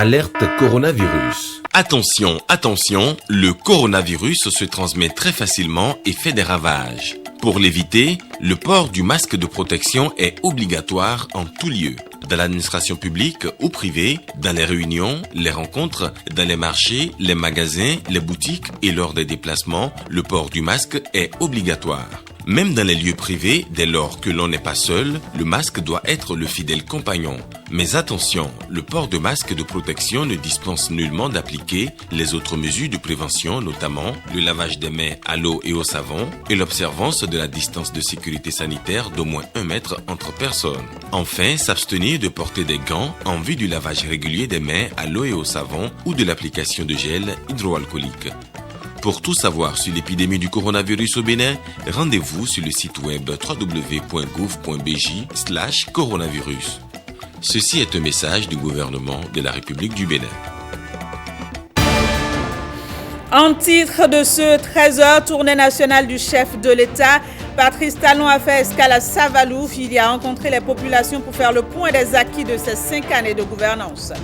Alerte coronavirus. Attention, attention, le coronavirus se transmet très facilement et fait des ravages. Pour l'éviter, le port du masque de protection est obligatoire en tout lieu. Dans l'administration publique ou privée, dans les réunions, les rencontres, dans les marchés, les magasins, les boutiques et lors des déplacements, le port du masque est obligatoire. Même dans les lieux privés, dès lors que l'on n'est pas seul, le masque doit être le fidèle compagnon. Mais attention, le port de masque de protection ne dispense nullement d'appliquer les autres mesures de prévention, notamment le lavage des mains à l'eau et au savon et l'observance de la distance de sécurité sanitaire d'au moins 1 mètre entre personnes. Enfin, s'abstenir de porter des gants en vue du lavage régulier des mains à l'eau et au savon ou de l'application de gel hydroalcoolique. Pour tout savoir sur l'épidémie du coronavirus au Bénin, rendez-vous sur le site web www.gouv.bj/coronavirus. Ceci est un message du gouvernement de la République du Bénin. En titre de ce 13h, tournée nationale du chef de l'État, Patrice Talon a fait escale à Savalou. Il y a rencontré les populations pour faire le point des acquis de ces 5 années de gouvernance.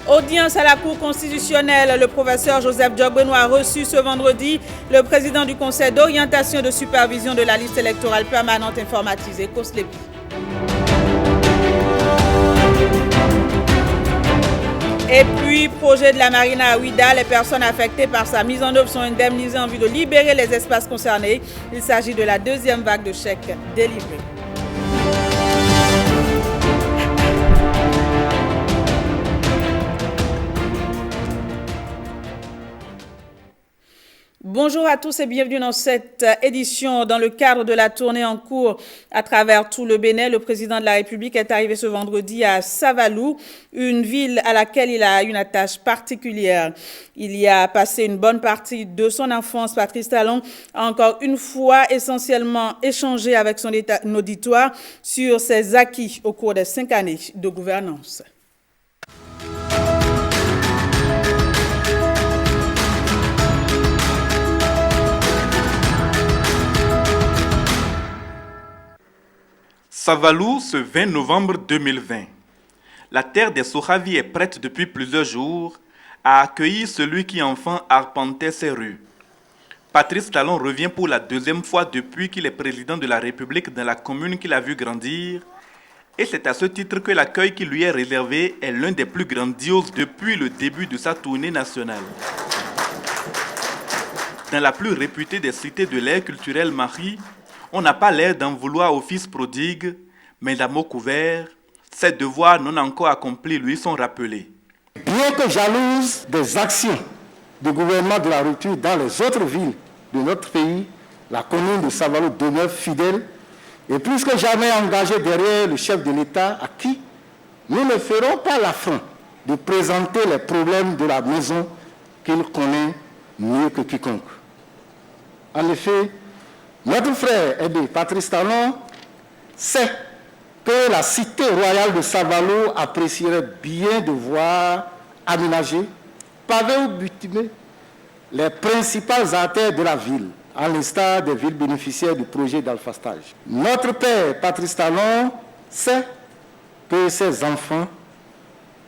Audience à la Cour constitutionnelle, le professeur Joseph Diop-Benoît a reçu ce vendredi le président du Conseil d'orientation et de supervision de la liste électorale permanente informatisée, COSLEPI. Et puis, projet de la Marina à Ouida, les personnes affectées par sa mise en œuvre sont indemnisées en vue de libérer les espaces concernés. Il s'agit de la 2e vague de chèques délivrés. Bonjour à tous et bienvenue dans cette édition. Dans le cadre de la tournée en cours à travers tout le Bénin, le président de la République est arrivé ce vendredi à Savalou, une ville à laquelle il a une attache particulière. Il y a passé une bonne partie de son enfance. Patrice Talon a encore une fois essentiellement échangé avec son auditoire sur ses acquis au cours des 5 années de gouvernance. Savalou, ce 20 novembre 2020. La terre des Sohavi est prête depuis plusieurs jours à accueillir celui qui enfant arpentait ses rues. Patrice Talon revient pour la 2e fois depuis qu'il est président de la République dans la commune qu'il a vu grandir. Et c'est à ce titre que l'accueil qui lui est réservé est l'un des plus grandioses depuis le début de sa tournée nationale. Dans la plus réputée des cités de l'ère culturelle Marie, on n'a pas l'air d'en vouloir au fils prodigue, mais à mots couverts, ses devoirs non encore accomplis lui sont rappelés. Bien que jalouse des actions du gouvernement de la rupture dans les autres villes de notre pays, la commune de Savalou demeure fidèle et plus que jamais engagée derrière le chef de l'État à qui nous ne ferons pas l'affront de présenter les problèmes de la maison qu'il connaît mieux que quiconque. En effet, notre frère aîné, Patrice Talon, sait que la cité royale de Savalou apprécierait bien de voir aménager, pavés ou bitumés, les principales artères de la ville, à l'instar des villes bénéficiaires du projet d'alphastage. Notre père, Patrice Talon, sait que ses enfants,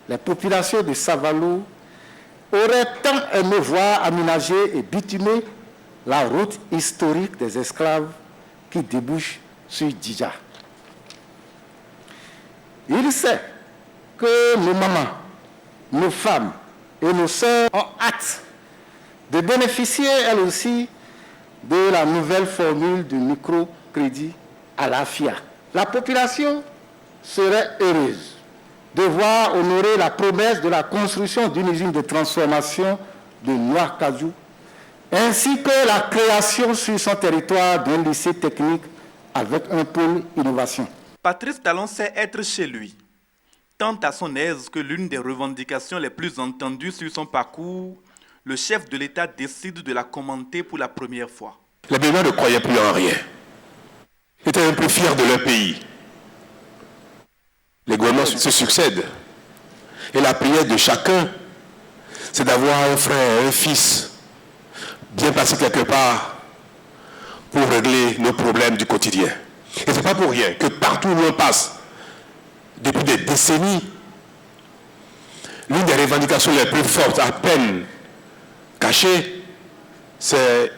les populations de Savalou, auraient tant aimé voir aménager et bitumer la route historique des esclaves qui débouche sur Djidja. Il sait que nos mamans, nos femmes et nos sœurs ont hâte de bénéficier elles aussi de la nouvelle formule de microcrédit à la FIA. La population serait heureuse de voir honorer la promesse de la construction d'une usine de transformation de noix cajou, ainsi que la création sur son territoire d'un lycée technique avec un pôle innovation. Patrice Talon sait être chez lui, tant à son aise que l'une des revendications les plus entendues sur son parcours, le chef de l'État décide de la commenter pour la première fois. Les Béninois ne croyaient plus en rien. Ils étaient un peu fiers de leur pays. Les gouvernements se succèdent. Et la prière de chacun, c'est d'avoir un frère, un fils, bien placé quelque part pour régler nos problèmes du quotidien. Et ce n'est pas pour rien que partout où on passe, depuis des décennies, l'une des revendications les plus fortes, à peine cachées, c'est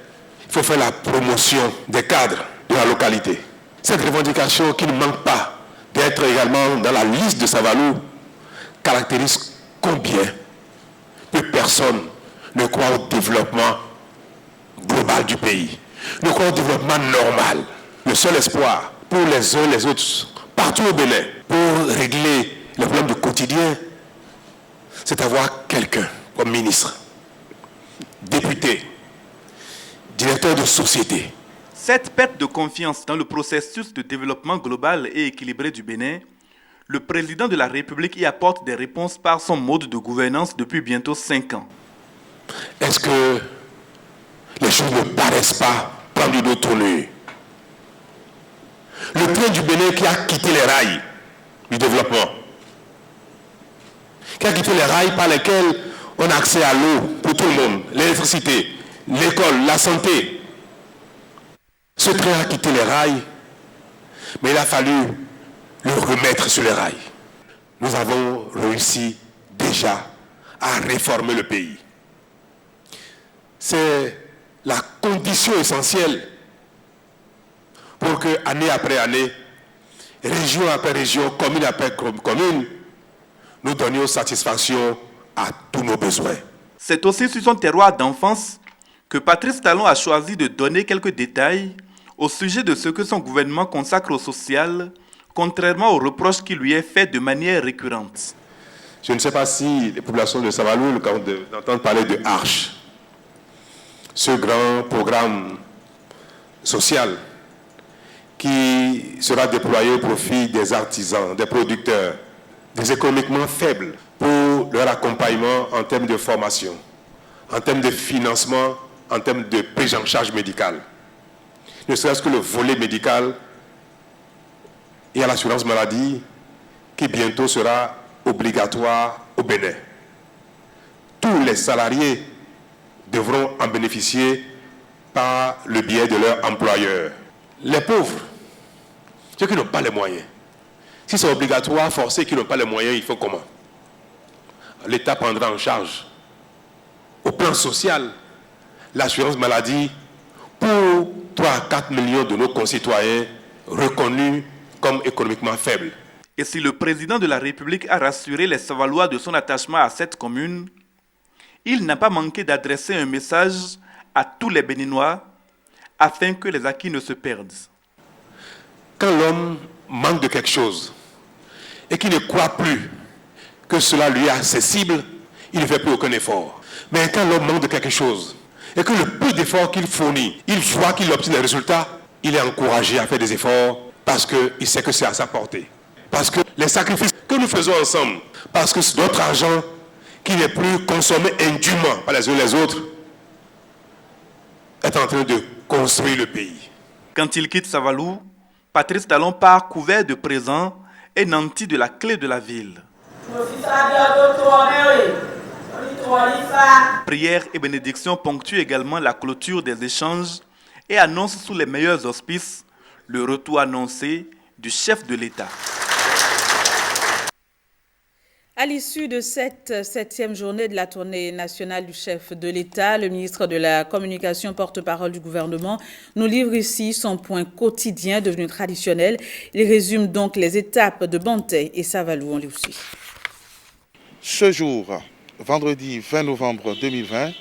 qu'il faut faire la promotion des cadres de la localité. Cette revendication qui ne manque pas d'être également dans la liste de Savalou caractérise combien de personnes ne croient au développement global du pays, ne croient au développement normal. Le seul espoir pour les uns et les autres, partout au Bénin, pour régler les problèmes du quotidien, c'est d'avoir quelqu'un comme ministre, député, directeur de société. Cette perte de confiance dans le processus de développement global et équilibré du Bénin, le président de la République y apporte des réponses par son mode de gouvernance depuis bientôt 5 ans. Est-ce que les choses ne paraissent pas prendre une autre tournure? Le train du Bénin qui a quitté les rails du développement, qui a quitté les rails par lesquels on a accès à l'eau pour tout le monde, l'électricité, l'école, la santé. Ce train a quitté les rails, mais il a fallu le remettre sur les rails. Nous avons réussi déjà à réformer le pays. C'est la condition essentielle pour que, année après année, région après région, commune après commune, nous donnions satisfaction à tous nos besoins. C'est aussi sur son terroir d'enfance que Patrice Talon a choisi de donner quelques détails au sujet de ce que son gouvernement consacre au social, contrairement aux reproches qui lui est fait de manière récurrente. Je ne sais pas si les populations de Savalou entendent parler de Arche, ce grand programme social qui sera déployé au profit des artisans, des producteurs, des économiquement faibles, pour leur accompagnement en termes de formation, en termes de financement, en termes de prise en charge médicale. Ne serait-ce que le volet médical et à l'assurance maladie qui bientôt sera obligatoire au Bénin. Tous les salariés devront en bénéficier par le biais de leur employeur. Les pauvres, ceux qui n'ont pas les moyens, si c'est obligatoire, forcé, qui n'ont pas les moyens, il faut comment? L'État prendra en charge, au plan social, l'assurance maladie pour 3 à 4 millions de nos concitoyens reconnus comme économiquement faibles. Et si le président de la République a rassuré les Savalois de son attachement à cette commune, il n'a pas manqué d'adresser un message à tous les Béninois afin que les acquis ne se perdent. Quand l'homme manque de quelque chose et qu'il ne croit plus que cela lui est accessible, il ne fait plus aucun effort. Mais quand l'homme manque de quelque chose et que le peu d'efforts qu'il fournit, il voit qu'il obtient des résultats, il est encouragé à faire des efforts parce qu'il sait que c'est à sa portée. Parce que les sacrifices que nous faisons ensemble, parce que c'est notre argent qui n'est plus consommé indûment par les uns et les autres, est en train de construire le pays. Quand il quitte Savalou, Patrice Talon part couvert de présents et nanti de la clé de la ville. Prières et bénédictions ponctuent également la clôture des échanges et annoncent sous les meilleurs auspices le retour annoncé du chef de l'État. À l'issue de cette 7e journée de la tournée nationale du chef de l'État, le ministre de la Communication, porte-parole du gouvernement, nous livre ici son point quotidien devenu traditionnel. Il résume donc les étapes de Bantay et Savalou. On les suit. Ce jour, vendredi 20 novembre 2020,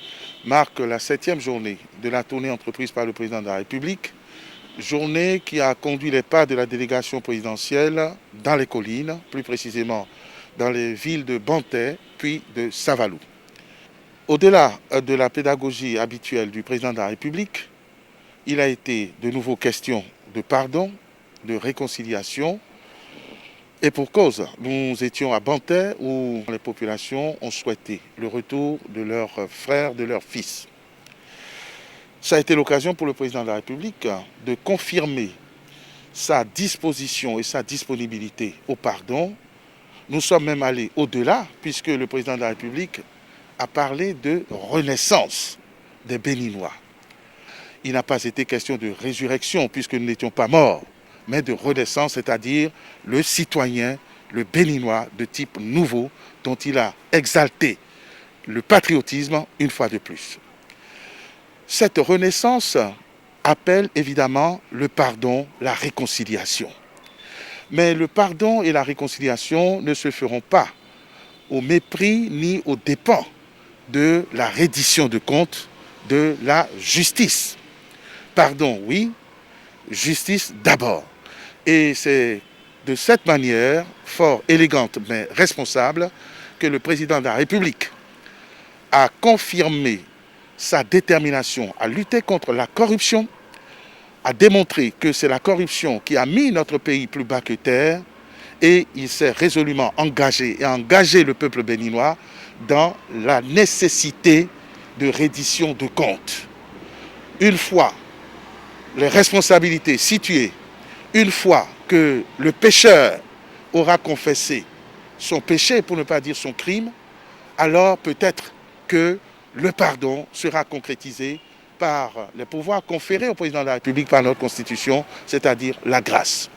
marque la 7e journée de la tournée entreprise par le président de la République, journée qui a conduit les pas de la délégation présidentielle dans les collines, plus précisément dans les villes de Bantay puis de Savalou. Au-delà de la pédagogie habituelle du président de la République, il a été de nouveau question de pardon, de réconciliation. Et pour cause, nous étions à Bantay où les populations ont souhaité le retour de leurs frères, de leurs fils. Ça a été l'occasion pour le président de la République de confirmer sa disposition et sa disponibilité au pardon. Nous sommes même allés au-delà puisque le président de la République a parlé de renaissance des Béninois. Il n'a pas été question de résurrection puisque nous n'étions pas morts, mais de renaissance, c'est-à-dire le citoyen, le béninois de type nouveau, dont il a exalté le patriotisme une fois de plus. Cette renaissance appelle évidemment le pardon, la réconciliation. Mais le pardon et la réconciliation ne se feront pas au mépris ni aux dépens de la reddition de comptes, de la justice. Pardon, oui, justice d'abord. Et c'est de cette manière, fort élégante mais responsable, que le président de la République a confirmé sa détermination à lutter contre la corruption, a démontré que c'est la corruption qui a mis notre pays plus bas que terre, et il s'est résolument engagé et a engagé le peuple béninois dans la nécessité de reddition de comptes. Une fois les responsabilités situées, une fois que le pécheur aura confessé son péché, pour ne pas dire son crime, alors peut-être que le pardon sera concrétisé par les pouvoirs conférés au président de la République par notre Constitution, c'est-à-dire la grâce.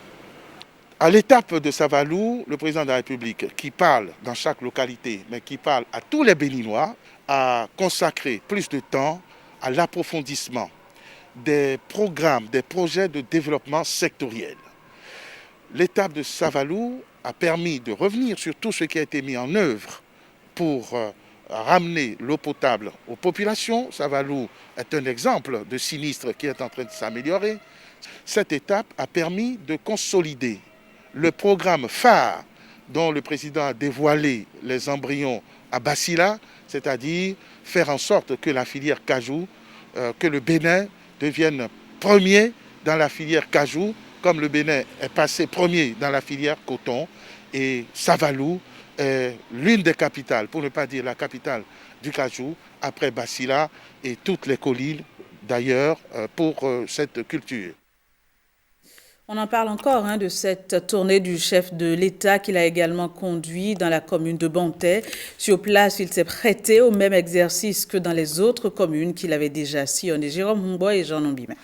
À l'étape de Savalou, le président de la République, qui parle dans chaque localité, mais qui parle à tous les Béninois, a consacré plus de temps à l'approfondissement des programmes, des projets de développement sectoriel. L'étape de Savalou a permis de revenir sur tout ce qui a été mis en œuvre pour ramener l'eau potable aux populations. Savalou est un exemple de sinistre qui est en train de s'améliorer. Cette étape a permis de consolider le programme phare dont le président a dévoilé les embryons à Basila, c'est-à-dire faire en sorte que la filière cajou, que le Bénin devienne premier dans la filière cajou, comme le Bénin est passé premier dans la filière coton. Et Savalou est l'une des capitales, pour ne pas dire la capitale du cajou, après Basila et toutes les collines d'ailleurs pour cette culture. On en parle encore de cette tournée du chef de l'État qu'il a également conduit dans la commune de Bantais. Sur place, il s'est prêté au même exercice que dans les autres communes qu'il avait déjà sillonnées. Jérôme Humboy et Jean Nombimé.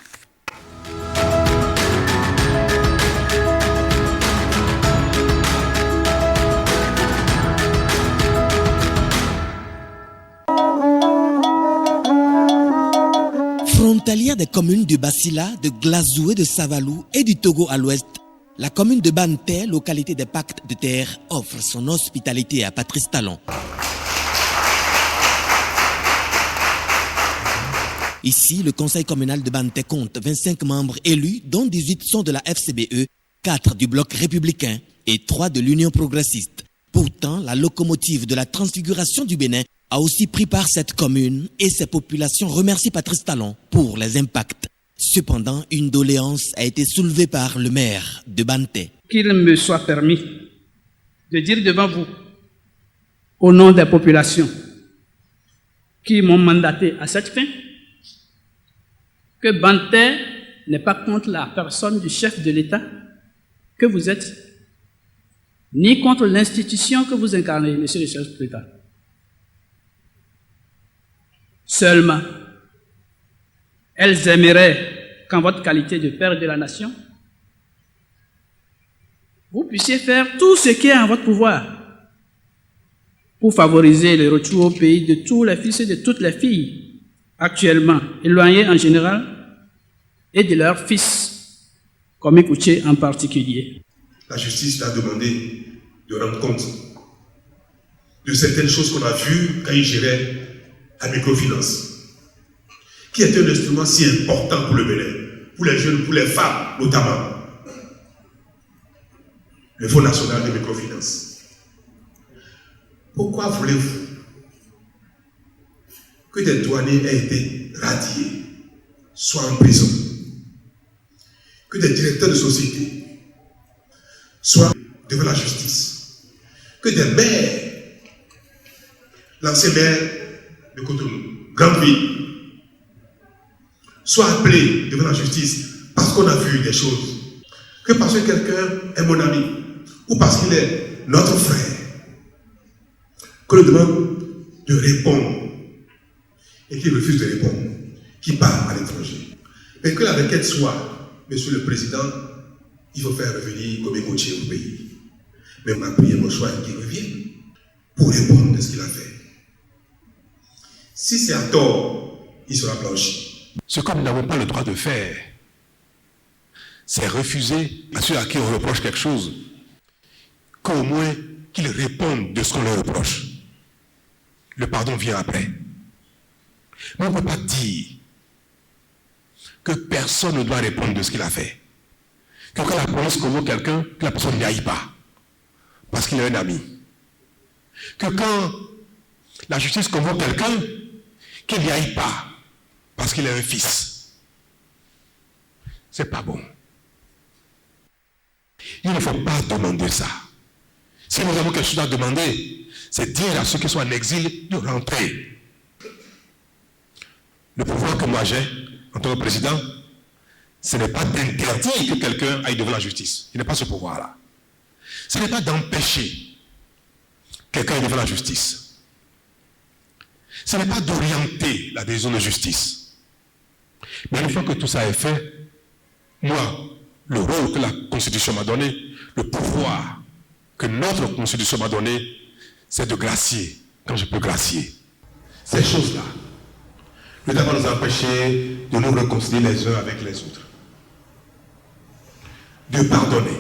Frontalière des communes du Basila, de Glazoué, de Savalou et du Togo à l'ouest, la commune de Bantais, localité des pactes de terre, offre son hospitalité à Patrice Talon. Ici, le conseil communal de Bantais compte 25 membres élus, dont 18 sont de la FCBE, 4 du bloc républicain et 3 de l'Union progressiste. Pourtant, la locomotive de la transfiguration du Bénin a aussi pris part cette commune et ses populations remercient Patrice Talon pour les impacts. Cependant, une doléance a été soulevée par le maire de Bantais. Qu'il me soit permis de dire devant vous, au nom des populations qui m'ont mandaté à cette fin, que Bantais n'est pas contre la personne du chef de l'État que vous êtes, ni contre l'institution que vous incarnez, monsieur le chef de l'État. Seulement, elles aimeraient qu'en votre qualité de père de la nation, vous puissiez faire tout ce qui est en votre pouvoir pour favoriser le retour au pays de tous les fils et de toutes les filles actuellement éloignés en général et de leurs fils, comme Ekouché en particulier. La justice a demandé de rendre compte de certaines choses qu'on a vues quand il gérait la microfinance, qui est un instrument si important pour le Bénin, pour les jeunes, pour les femmes notamment. Le Fonds national de microfinance. Pourquoi voulez-vous que des douaniers aient été radiés, soient en prison, que des directeurs de société soient devant la justice, que des maires, l'ancien maire de Cotonou, Grande-Ville, soient appelés devant la justice parce qu'on a vu des choses, que parce que quelqu'un est mon ami ou parce qu'il est notre frère, qu'on lui demande de répondre et qu'il refuse de répondre, qu'il part à l'étranger. Mais que la requête soit, Monsieur le Président, il faut faire revenir Gomé Gotier au pays. Mais ma prière, mon choix est qu'il revienne pour répondre de ce qu'il a fait. Si c'est à tort, il sera blanchi. Ce que nous n'avons pas le droit de faire, c'est refuser à ceux à qui on reproche quelque chose, qu'au moins qu'ils répondent de ce qu'on leur reproche. Le pardon vient après. Mais on ne peut pas dire que personne ne doit répondre de ce qu'il a fait. Que quand la police convoque quelqu'un, que la personne n'y aille pas, parce qu'il est un ami. Que quand la justice convoque quelqu'un, qu'il n'y aille pas, parce qu'il est un fils. C'est pas bon. Il ne faut pas demander ça. Si nous avons quelque chose à demander, c'est dire à ceux qui sont en exil de rentrer. Le pouvoir que moi j'ai, en tant que président, ce n'est pas d'interdire que quelqu'un aille devant la justice. Il n'est pas ce pouvoir-là. Ce n'est pas d'empêcher quelqu'un devant la justice. Ce n'est pas d'orienter la décision de justice. Mais une fois que tout ça est fait, moi, le rôle que la Constitution m'a donné, le pouvoir que notre Constitution m'a donné, c'est de gracier quand je peux gracier. Ces choses-là ne doivent pas nous empêcher de nous réconcilier les uns avec les autres, de pardonner,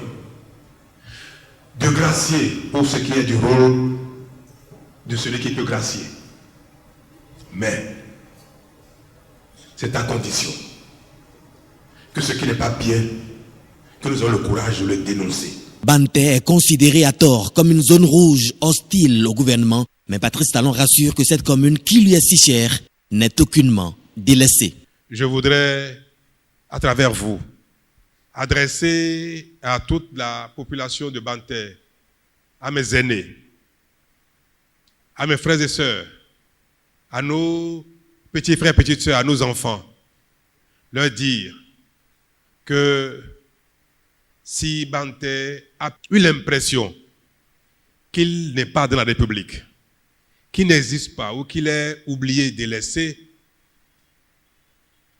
de gracier pour ce qui est du rôle de celui qui peut gracier. Mais c'est à condition que ce qui n'est pas bien, que nous ayons le courage de le dénoncer. Banté est considéré à tort comme une zone rouge hostile au gouvernement, mais Patrice Talon rassure que cette commune qui lui est si chère n'est aucunement délaissée. Je voudrais, à travers vous, adresser à toute la population de Banté, à mes aînés, à mes frères et sœurs, à nos petits frères et petites sœurs, à nos enfants, leur dire que si Banté a eu l'impression qu'il n'est pas dans la République, qu'il n'existe pas ou qu'il est oublié, délaissé,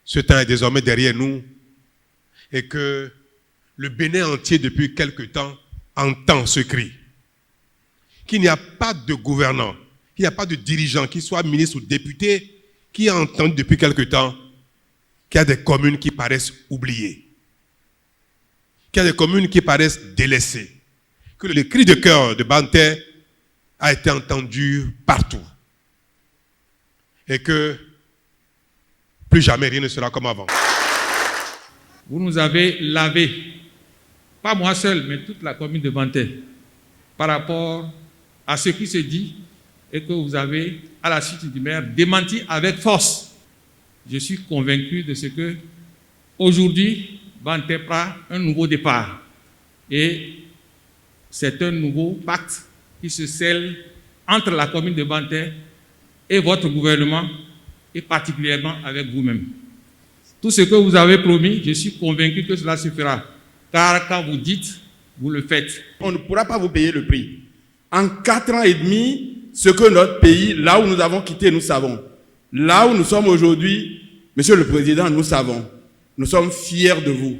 ce temps est désormais derrière nous et que le Bénin entier depuis quelque temps entend ce cri. Qu'il n'y a pas de gouvernant, qu'il n'y a pas de dirigeant, qu'il soit ministre ou député, qui a entendu depuis quelque temps qu'il y a des communes qui paraissent oubliées, qu'il y a des communes qui paraissent délaissées, que le cri de cœur de Banté a été entendu partout et que plus jamais rien ne sera comme avant. Vous nous avez lavé, pas moi seul, mais toute la commune de Banté, par rapport à ce qui se dit et que vous avez, à la suite du maire, démenti avec force. Je suis convaincu de ce que, aujourd'hui, Banté prend un nouveau départ. Et c'est un nouveau pacte qui se scelle entre la commune de Banté et votre gouvernement, et particulièrement avec vous-même. Tout ce que vous avez promis, je suis convaincu que cela se fera. Car quand vous dites, vous le faites. On ne pourra pas vous payer le prix. En 4 ans et demi, ce que notre pays, là où nous avons quitté, nous savons. Là où nous sommes aujourd'hui, Monsieur le Président, nous savons. Nous sommes fiers de vous.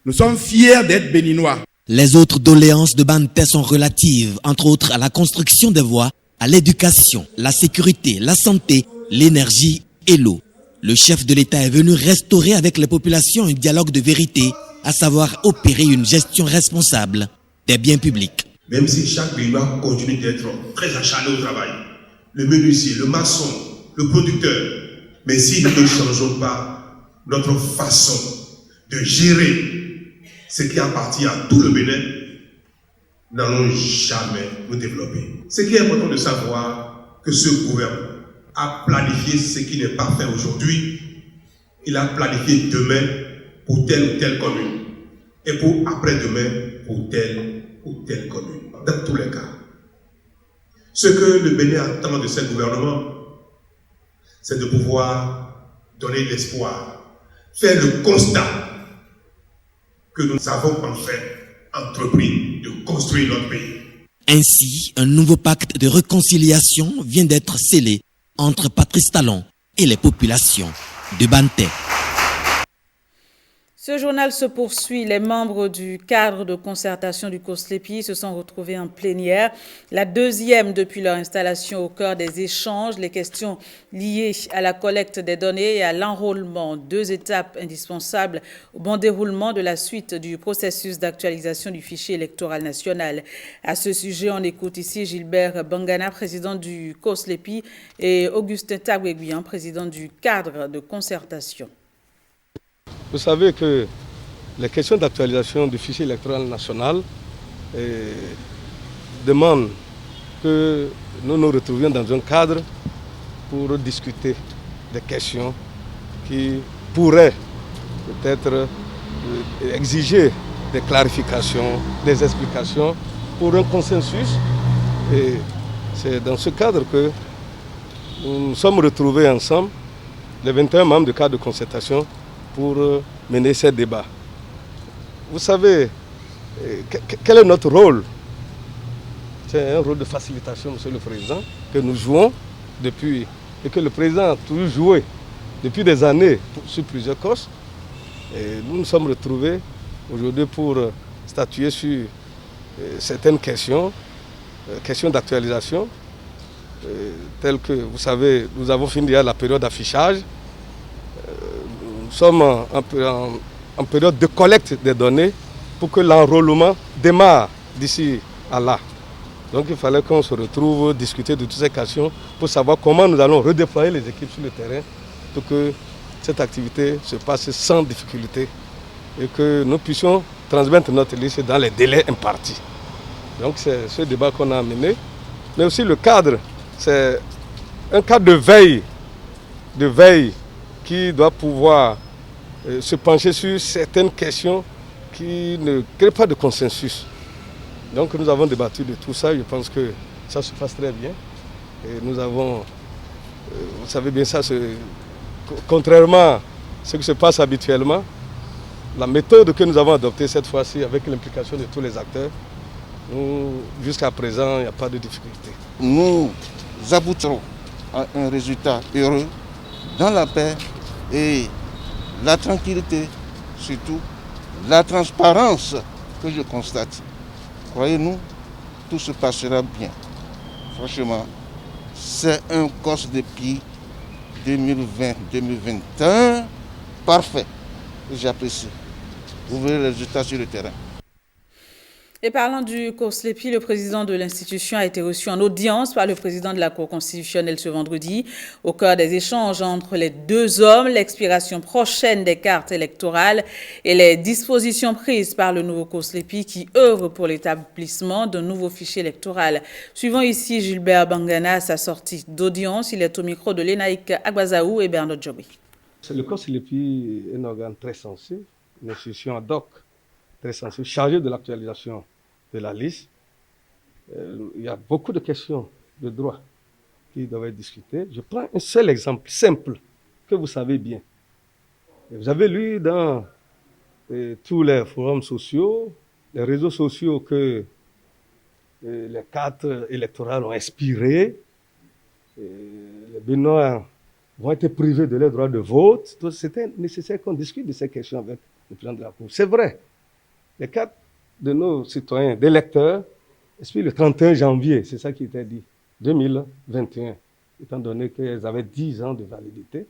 Nous sommes fiers d'être béninois. Les autres doléances de Banté sont relatives, entre autres, à la construction des voies, à l'éducation, la sécurité, la santé, l'énergie et l'eau. Le chef de l'État est venu restaurer avec les populations un dialogue de vérité, à savoir opérer une gestion responsable des biens publics. Même si chaque Béninois continue d'être très acharné au travail, le menuisier, le maçon, le producteur, mais si nous ne changeons pas notre façon de gérer ce qui appartient à tout le Bénin, nous n'allons jamais nous développer. Ce qui est important de savoir, que ce gouvernement a planifié ce qui n'est pas fait aujourd'hui, il a planifié demain pour telle ou telle commune, et pour après-demain pour telle ou telle commune. Dans tous les cas, ce que le Bénin attend de ce gouvernement, c'est de pouvoir donner l'espoir, faire le constat que nous avons en fait entrepris de construire notre pays. Ainsi, un nouveau pacte de réconciliation vient d'être scellé entre Patrice Talon et les populations de Banté. Ce journal se poursuit. Les membres du cadre de concertation du COSLEPI se sont retrouvés en plénière, la deuxième depuis leur installation au cœur des échanges. Les questions liées à la collecte des données et à l'enrôlement, deux étapes indispensables au bon déroulement de la suite du processus d'actualisation du fichier électoral national. À ce sujet, on écoute ici Gilbert Bangana, président du COSLEPI, et Augustin Tagueguian, président du cadre de concertation. Vous savez que les questions d'actualisation du fichier électoral national demandent que nous nous retrouvions dans un cadre pour discuter des questions qui pourraient peut-être exiger des clarifications, des explications pour un consensus. Et c'est dans ce cadre que nous nous sommes retrouvés ensemble, les 21 membres du cadre de concertation, pour mener ces débats. Vous savez, quel est notre rôle? C'est un rôle de facilitation, Monsieur le Président, que nous jouons depuis, et que le Président a toujours joué depuis des années sur plusieurs causes. Et nous nous sommes retrouvés aujourd'hui pour statuer sur certaines questions, questions d'actualisation, telles que, vous savez, nous avons fini la période d'affichage. Nous sommes en période de collecte des données pour que l'enrôlement démarre d'ici à là. Donc il fallait qu'on se retrouve, discuter de toutes ces questions pour savoir comment nous allons redéployer les équipes sur le terrain pour que cette activité se passe sans difficulté et que nous puissions transmettre notre liste dans les délais impartis. Donc c'est ce débat qu'on a mené. Mais aussi le cadre, c'est un cadre de veille qui doit pouvoir se pencher sur certaines questions qui ne créent pas de consensus. Donc nous avons débattu de tout ça, je pense que ça se passe très bien. Et nous avons, vous savez bien ça, contrairement à ce qui se passe habituellement, la méthode que nous avons adoptée cette fois-ci avec l'implication de tous les acteurs, jusqu'à présent, il n'y a pas de difficulté. Nous aboutirons à un résultat heureux dans la paix et la tranquillité, surtout la transparence que je constate. Croyez-nous, tout se passera bien. Franchement, c'est un COSLEPI 2020-2021 parfait. J'apprécie. Vous verrez les résultats sur le terrain. Et parlant du COSLEPI, le président de l'institution a été reçu en audience par le président de la Cour constitutionnelle ce vendredi. Au cœur des échanges entre les deux hommes, l'expiration prochaine des cartes électorales et les dispositions prises par le nouveau COSLEPI qui œuvre pour l'établissement d'un nouveau fichier électoral. Suivons ici Gilbert Bangana à sa sortie d'audience. Il est au micro de Lénaïk Agbazaou et Bernard Djobi. Le COSLEPI est un organe très sensible, une institution ad hoc très sensible, chargée de l'actualisation de la liste. Il y a beaucoup de questions de droit qui doivent être discutées. Je prends un seul exemple simple que vous savez bien. Vous avez lu dans tous les forums sociaux, les réseaux sociaux que les cartes électorales ont expiré, les Béninois vont être privés de leur droit de vote. C'était nécessaire qu'on discute de ces questions avec le président de la Cour. C'est vrai. Les cartes de nos citoyens, d'électeurs, expirent le 31 janvier, c'est ça qui était dit, 2021, étant donné qu'elles avaient 10 ans de validité.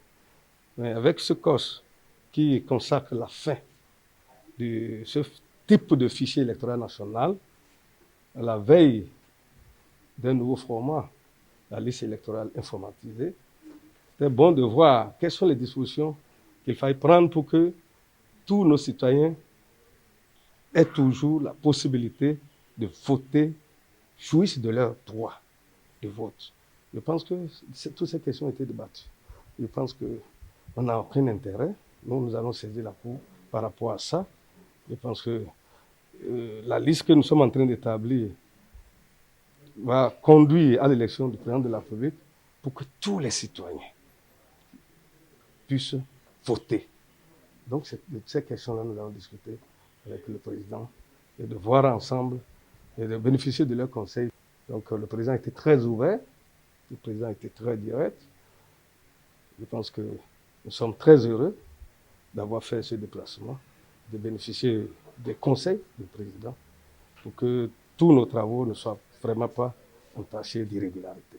Mais avec ce COS qui consacre la fin de ce type de fichier électoral national, à la veille d'un nouveau format, la liste électorale informatisée, c'est bon de voir quelles sont les dispositions qu'il faille prendre pour que tous nos citoyens aient toujours la possibilité de voter, jouissent de leur droit de vote. Je pense que toutes ces questions ont été débattues. Je pense qu'on n'a aucun intérêt. Nous allons saisir la Cour par rapport à ça. Je pense que la liste que nous sommes en train d'établir va conduire à l'élection du président de la République pour que tous les citoyens puissent voter. Donc, de ces questions-là, nous allons discuter avec le président et de voir ensemble et de bénéficier de leurs conseils. Donc, le président était très ouvert, le président était très direct. Je pense que nous sommes très heureux d'avoir fait ce déplacement de bénéficier des conseils du président pour que tous nos travaux ne soient vraiment pas entachés d'irrégularités.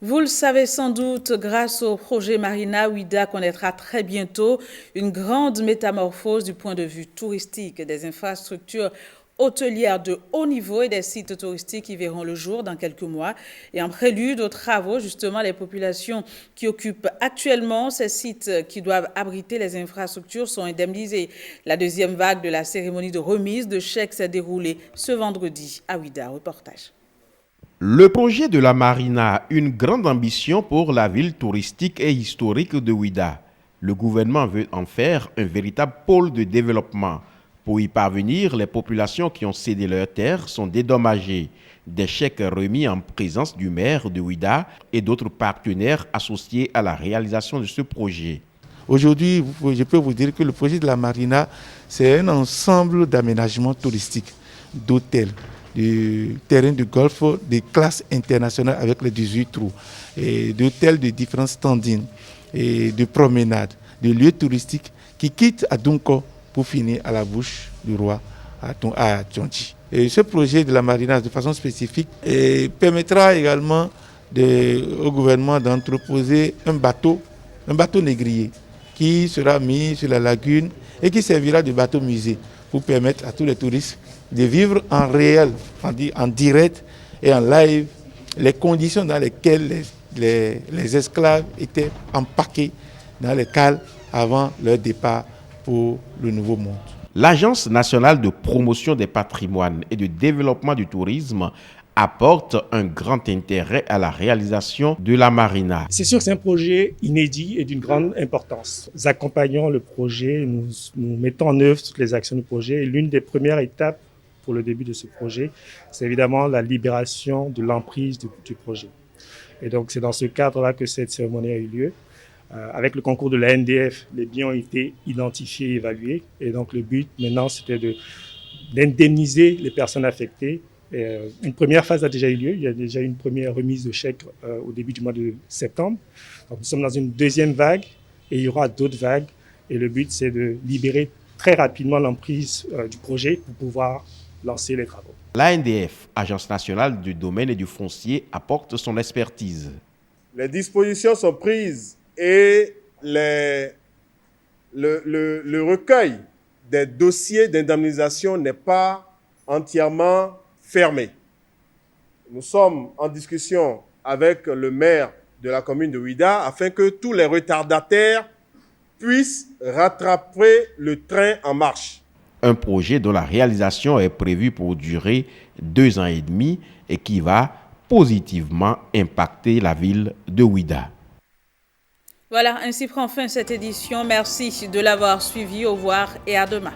Vous le savez sans doute, grâce au projet Marina, Ouidah connaîtra très bientôt une grande métamorphose du point de vue touristique, des infrastructures hôtelières de haut niveau et des sites touristiques qui verront le jour dans quelques mois. Et en prélude aux travaux, justement, les populations qui occupent actuellement ces sites qui doivent abriter les infrastructures sont indemnisées. La deuxième vague de la cérémonie de remise de chèques s'est déroulée ce vendredi à Ouidah. Reportage. Le projet de la Marina a une grande ambition pour la ville touristique et historique de Ouidah. Le gouvernement veut en faire un véritable pôle de développement. Pour y parvenir, les populations qui ont cédé leurs terres sont dédommagées. Des chèques remis en présence du maire de Ouidah et d'autres partenaires associés à la réalisation de ce projet. Aujourd'hui, je peux vous dire que le projet de la Marina, c'est un ensemble d'aménagements touristiques, d'hôtels, de terrains de golf de classe internationale avec les 18 trous, et d'hôtels de différents standings, et de promenades, de lieux touristiques qui quittent à Dunko pour finir à la bouche du roi à Tchonchi. Et ce projet de la Marina, de façon spécifique, permettra également au gouvernement d'entreposer un bateau négrier qui sera mis sur la lagune et qui servira de bateau musée pour permettre à tous les touristes de vivre en réel, en direct et en live, les conditions dans lesquelles les esclaves étaient empaqués dans les cales avant leur départ pour le Nouveau Monde. L'Agence nationale de promotion des patrimoines et de développement du tourisme apporte un grand intérêt à la réalisation de la Marina. C'est sûr que c'est un projet inédit et d'une grande importance. Nous accompagnons le projet, nous mettons en œuvre toutes les actions du projet. Et l'une des premières étapes pour le début de ce projet, c'est évidemment la libération de l'emprise du projet. Et donc c'est dans ce cadre-là que cette cérémonie a eu lieu. Avec le concours de la NDF, les biens ont été identifiés et évalués. Et donc le but maintenant, c'était d'indemniser les personnes affectées. Et, une première phase a déjà eu lieu. Il y a déjà une première remise de chèques au début du mois de septembre. Donc nous sommes dans une deuxième vague et il y aura d'autres vagues. Et le but, c'est de libérer très rapidement l'emprise du projet pour pouvoir lancer les travaux. L'ANDF, Agence nationale du domaine et du foncier, apporte son expertise. Les dispositions sont prises et le recueil des dossiers d'indemnisation n'est pas entièrement fermé. Nous sommes en discussion avec le maire de la commune de Ouidah afin que tous les retardataires puissent rattraper le train en marche. Un projet dont la réalisation est prévue pour durer 2 ans et demi et qui va positivement impacter la ville de Ouidah. Voilà, ainsi prend fin cette édition. Merci de l'avoir suivi. Au revoir et à demain.